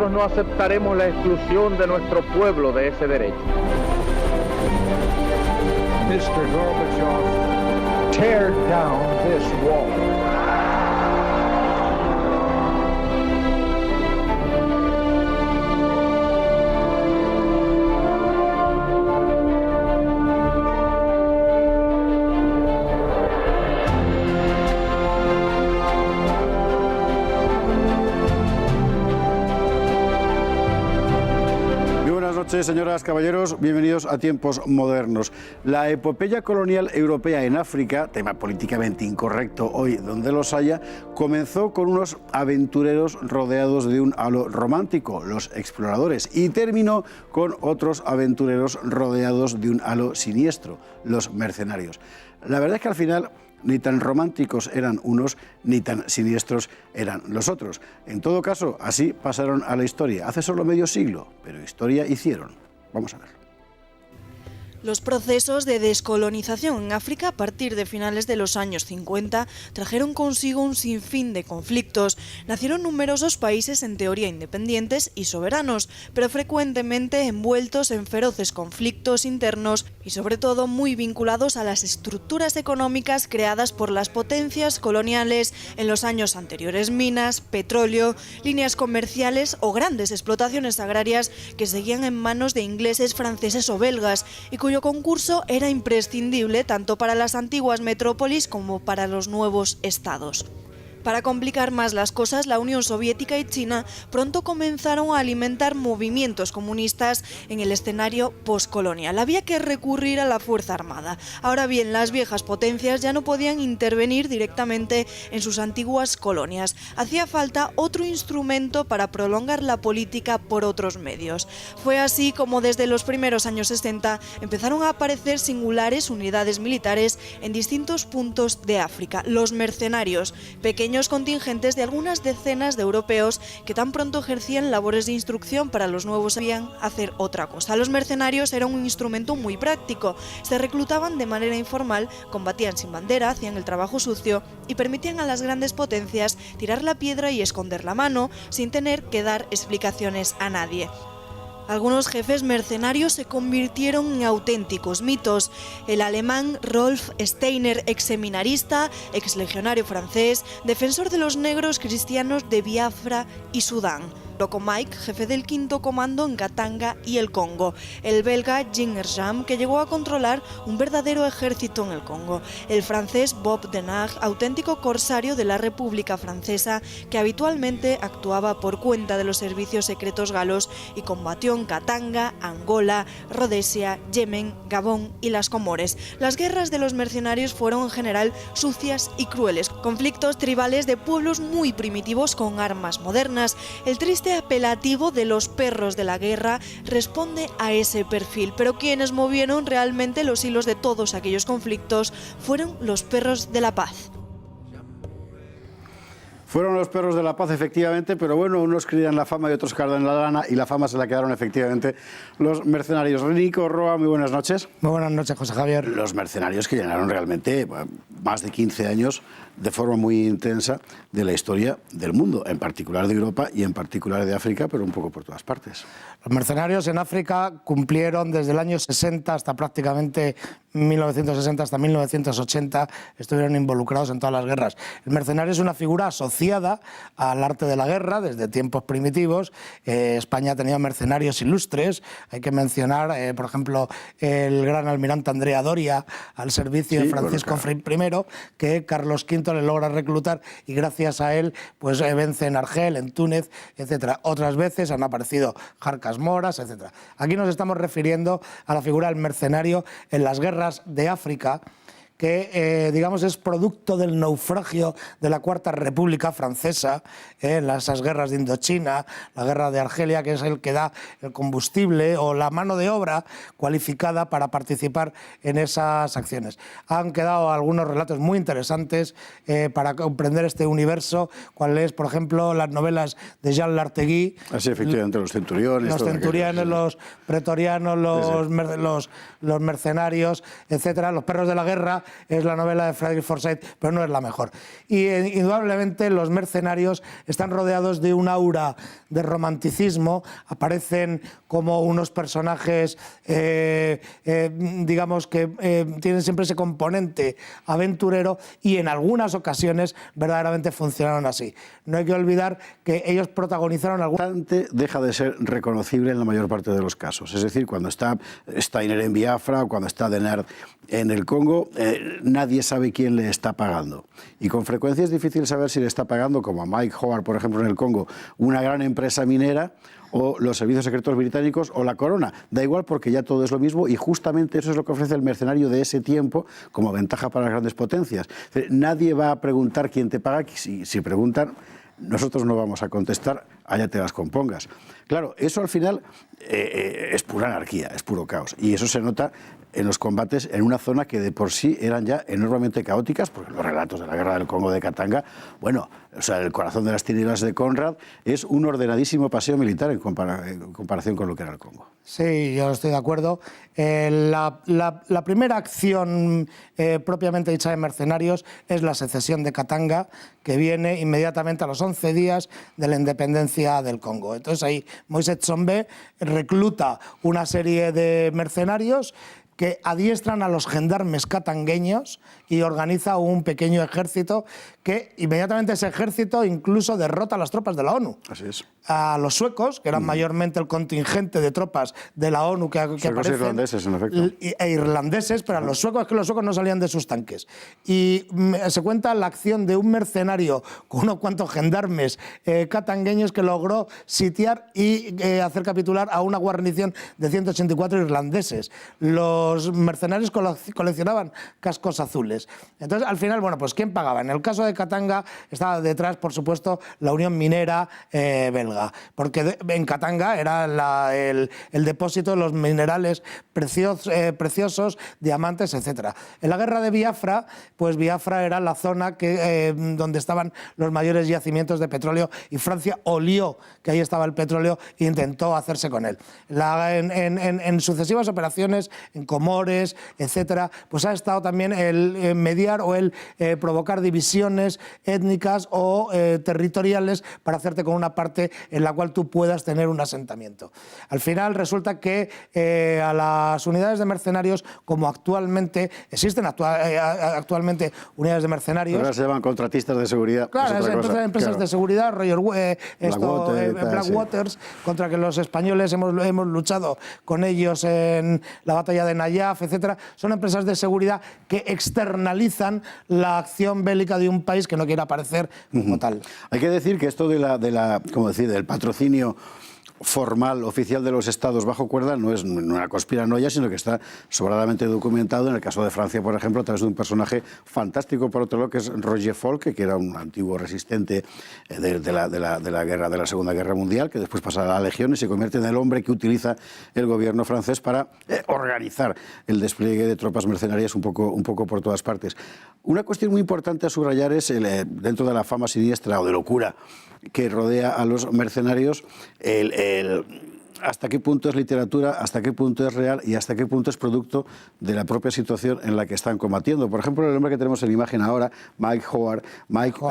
nosotros no aceptaremos la exclusión de nuestro pueblo de ese derecho. Mr. Gorbachev, tear down this wall. Buenas noches, señoras, caballeros, bienvenidos a Tiempos Modernos. La epopeya colonial europea en África, tema políticamente incorrecto hoy donde los haya, comenzó con unos aventureros rodeados de un halo romántico, los exploradores, y terminó con otros aventureros rodeados de un halo siniestro, los mercenarios. La verdad es que al final ni tan románticos eran unos, ni tan siniestros eran los otros. En todo caso, así pasaron a la historia. Hace solo medio siglo, pero historia hicieron. Vamos a ver. Los procesos de descolonización en África a partir de finales de los años 50 trajeron consigo un sinfín de conflictos. Nacieron numerosos países en teoría independientes y soberanos, pero frecuentemente envueltos en feroces conflictos internos y sobre todo muy vinculados a las estructuras económicas creadas por las potencias coloniales en los años anteriores: minas, petróleo, líneas comerciales o grandes explotaciones agrarias que seguían en manos de ingleses, franceses o belgas y cuyo concurso era imprescindible tanto para las antiguas metrópolis como para los nuevos estados. Para complicar más las cosas, la Unión Soviética y China pronto comenzaron a alimentar movimientos comunistas en el escenario postcolonial. Había que recurrir a la fuerza armada. Ahora bien, las viejas potencias ya no podían intervenir directamente en sus antiguas colonias. Hacía falta otro instrumento para prolongar la política por otros medios. Fue así como desde los primeros años 60 empezaron a aparecer singulares unidades militares en distintos puntos de África: los mercenarios, pequeños contingentes de algunas decenas de europeos que tan pronto ejercían labores de instrucción para los nuevos sabían hacer otra cosa. Los mercenarios eran un instrumento muy práctico. Se reclutaban de manera informal, combatían sin bandera, hacían el trabajo sucio y permitían a las grandes potencias tirar la piedra y esconder la mano sin tener que dar explicaciones a nadie. Algunos jefes mercenarios se convirtieron en auténticos mitos. El alemán Rolf Steiner, ex seminarista, ex legionario francés, defensor de los negros cristianos de Biafra y Sudán. Loco Mike, jefe del 5º Comando en Katanga y el Congo. El belga Jean Erjam, que llegó a controlar un verdadero ejército en el Congo. El francés Bob Denard, auténtico corsario de la República Francesa, que habitualmente actuaba por cuenta de los servicios secretos galos y combatió en Katanga, Angola, Rodesia, Yemen, Gabón y las Comores. Las guerras de los mercenarios fueron en general sucias y crueles, conflictos tribales de pueblos muy primitivos con armas modernas. El triste apelativo de los perros de la guerra responde a ese perfil, pero quienes movieron realmente los hilos de todos aquellos conflictos fueron los perros de la paz. Fueron los perros de la paz, efectivamente, pero bueno, unos crían la fama y otros cargan la lana, y la fama se la quedaron efectivamente los mercenarios. Nico Roa, muy buenas noches. Muy buenas noches, José Javier. Los mercenarios que llenaron realmente más de 15 años de forma muy intensa de la historia del mundo, en particular de Europa y en particular de África, pero un poco por todas partes. Los mercenarios en África cumplieron desde el año 60 hasta prácticamente 1960 hasta 1980, estuvieron involucrados en todas las guerras. El mercenario es una figura asociada al arte de la guerra desde tiempos primitivos. España ha tenido mercenarios ilustres. Hay que mencionar, por ejemplo, el gran almirante Andrea Doria al servicio de Francisco I, que Carlos V le logra reclutar y gracias a él pues vence en Argel, en Túnez, etcétera. Otras veces han aparecido jarcas moras, etcétera. Aquí nos estamos refiriendo a la figura del mercenario en las guerras de África, que digamos es producto del naufragio de la Cuarta República Francesa, esas guerras de Indochina, la guerra de Argelia, que es el que da el combustible o la mano de obra cualificada para participar en esas acciones. Han quedado algunos relatos muy interesantes para comprender este universo, cuál es, por ejemplo, las novelas de Jean Lartegui. Así, efectivamente, los centuriones. Los centuriones, los pretorianos, los mercenarios, etcétera, los perros de la guerra, es la novela de Frederick Forsyth, pero no es la mejor. Y indudablemente los mercenarios están rodeados de un aura de romanticismo, aparecen como unos personajes, digamos, que tienen siempre ese componente aventurero y en algunas ocasiones verdaderamente funcionaron así. No hay que olvidar que ellos protagonizaron deja de ser reconocible en la mayor parte de los casos. Es decir, cuando está Steiner en Biafra o cuando está Denard en el Congo, nadie sabe quién le está pagando. Y con frecuencia es difícil saber si le está pagando, como a Mike Howard, por ejemplo, en el Congo, una gran empresa minera, o los servicios secretos británicos o la corona. Da igual porque ya todo es lo mismo y justamente eso es lo que ofrece el mercenario de ese tiempo como ventaja para las grandes potencias. Nadie va a preguntar quién te paga, si preguntan, nosotros no vamos a contestar, allá te las compongas. Claro, eso al final es pura anarquía, es puro caos. Y eso se nota en los combates en una zona que de por sí eran ya enormemente caóticas, porque los relatos de la guerra del Congo de Katanga, bueno, o sea, el corazón de las tinieblas de Conrad es un ordenadísimo paseo militar en comparación con lo que era el Congo. Sí, yo estoy de acuerdo. La primera acción propiamente dicha de mercenarios es la secesión de Katanga, que viene inmediatamente a los 11 días de la independencia del Congo. Entonces ahí Moïse Tsombe recluta una serie de mercenarios que adiestran a los gendarmes katangueños y organiza un pequeño ejército que inmediatamente ese ejército incluso derrota a las tropas de la ONU. Así es. A los suecos, que eran mayormente el contingente de tropas de la ONU que aparecen, irlandeses, en efecto. E irlandeses, pero a los suecos, que los suecos no salían de sus tanques. Y se cuenta la acción de un mercenario con unos cuantos gendarmes katangueños que logró sitiar y hacer capitular a una guarnición de 184 irlandeses. Los mercenarios coleccionaban cascos azules. Entonces, al final, bueno, pues ¿quién pagaba? En el caso de Katanga estaba detrás, por supuesto, la Unión Minera belga, porque en Katanga era el depósito de los minerales preciosos, diamantes, etc. En la guerra de Biafra, pues Biafra era la zona donde estaban los mayores yacimientos de petróleo y Francia olió que ahí estaba el petróleo e intentó hacerse con él. En sucesivas operaciones, en Comores, etcétera, pues ha estado también el mediar o el provocar divisiones étnicas o territoriales para hacerte con una parte en la cual tú puedas tener un asentamiento. Al final resulta que a las unidades de mercenarios, como actualmente existen actualmente unidades de mercenarios... Ahora se llaman contratistas de seguridad. Claro, empresas de seguridad, Blackwaters, contra que los españoles hemos luchado con ellos en la batalla de Nayaf, etcétera. Son empresas de seguridad que externalizan la acción bélica de un país que no quiere aparecer como tal. Hay que decir que esto del patrocinio formal, oficial de los estados bajo cuerda no es una conspiranoia, sino que está sobradamente documentado en el caso de Francia, por ejemplo, a través de un personaje fantástico, por otro lado, que es Roger Folke, que era un antiguo resistente de la Segunda Guerra Mundial, que después pasa a la Legión y se convierte en el hombre que utiliza el gobierno francés para organizar el despliegue de tropas mercenarias un poco por todas partes. Una cuestión muy importante a subrayar es, dentro de la fama siniestra o de locura que rodea a los mercenarios, hasta qué punto es literatura, hasta qué punto es real y hasta qué punto es producto de la propia situación en la que están combatiendo. Por ejemplo, el hombre que tenemos en imagen ahora, Mike Howard,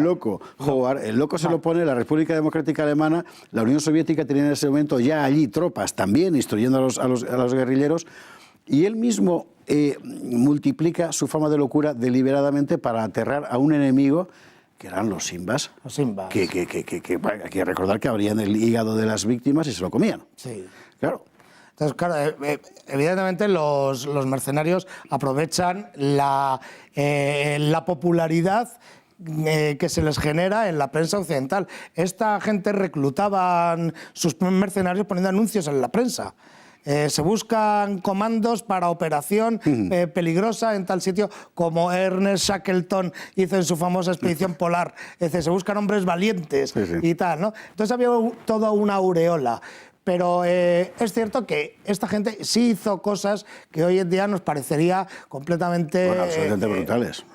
Loco Howard, el loco se lo pone la República Democrática Alemana, la Unión Soviética tenía en ese momento ya allí tropas también instruyendo a los guerrilleros, y él mismo multiplica su fama de locura deliberadamente para aterrar a un enemigo que eran los Simbas, que hay que recordar que abrían el hígado de las víctimas y se lo comían. Sí. Claro. Entonces, claro, evidentemente los mercenarios aprovechan la popularidad que se les genera en la prensa occidental. Esta gente reclutaban sus mercenarios poniendo anuncios en la prensa. Se buscan comandos para operación peligrosa en tal sitio, como Ernest Shackleton hizo en su famosa expedición polar. Se buscan hombres valientes y tal, ¿no? Entonces había toda una aureola. Pero es cierto que esta gente sí hizo cosas que hoy en día nos parecería completamente absolutamente brutales.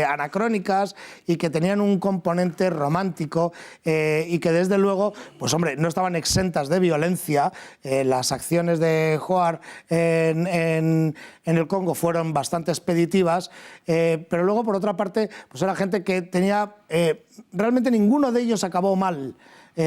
Anacrónicas, y que tenían un componente romántico, y que desde luego, pues hombre, no estaban exentas de violencia. Las acciones de Joar en el Congo fueron bastante expeditivas, pero luego, por otra parte, pues era gente que tenía... realmente ninguno de ellos acabó mal.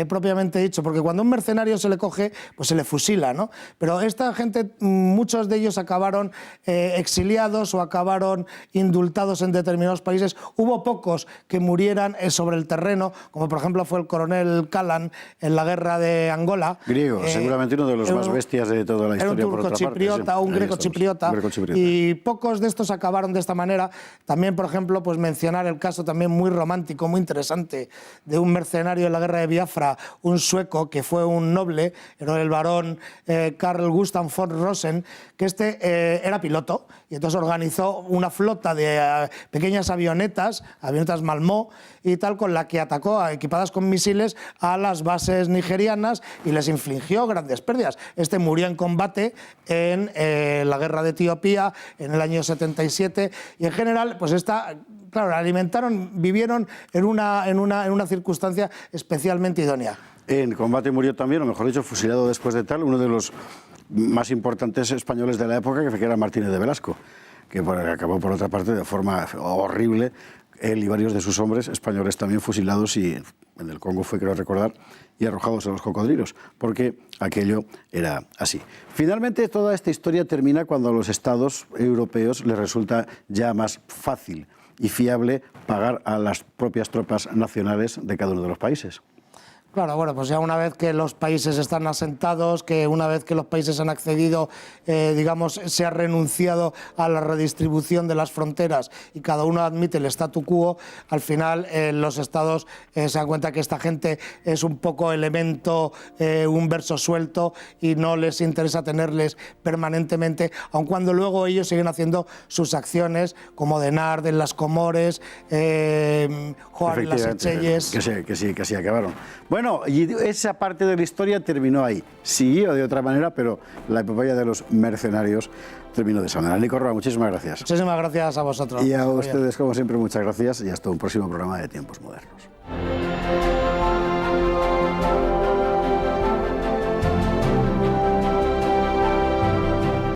Propiamente dicho, porque cuando a un mercenario se le coge, pues se le fusila, ¿no? Pero esta gente, muchos de ellos acabaron exiliados o acabaron indultados en determinados países. Hubo pocos que murieran sobre el terreno, como por ejemplo fue el coronel Calan en la guerra de Angola. Griego, seguramente uno de los más bestias de toda la historia. Era un turco-chipriota, un greco-chipriota, y pocos de estos acabaron de esta manera. También, por ejemplo, pues mencionar el caso también muy romántico, muy interesante, de un mercenario en la guerra de Biafra, un sueco que fue un noble, era el barón Carl Gustav von Rosen, que era piloto, y entonces organizó una flota de pequeñas avionetas Malmö y tal, con la que atacó, equipadas con misiles, a las bases nigerianas y les infligió grandes pérdidas. Murió en combate en la guerra de Etiopía en el año 77, y en general, pues claro, vivieron en una circunstancia especialmente idónea. En combate murió también, o mejor dicho, fusilado después de tal, uno de los más importantes españoles de la época, que era Martínez de Velasco, que acabó, por otra parte, de forma horrible. Él y varios de sus hombres españoles también fusilados, y en el Congo fue, creo recordar, y arrojados a los cocodrilos, porque aquello era así. Finalmente, toda esta historia termina cuando a los estados europeos les resulta ya más fácil y fiable pagar a las propias tropas nacionales de cada uno de los países. Claro, bueno, pues ya una vez que los países están asentados, que una vez que los países han accedido, digamos, se ha renunciado a la redistribución de las fronteras y cada uno admite el statu quo, al final los estados se dan cuenta que esta gente es un poco elemento, un verso suelto, y no les interesa tenerles permanentemente, aun cuando luego ellos siguen haciendo sus acciones, como Denard en las Comores, Joar en las Seychelles. Que sí acabaron. Bueno, y esa parte de la historia terminó ahí. Siguió de otra manera, pero la epopeya de los mercenarios terminó de esa manera. Nico Roa, muchísimas gracias. Muchísimas gracias a vosotros. Y a ustedes, como siempre, muchas gracias, y hasta un próximo programa de Tiempos Modernos.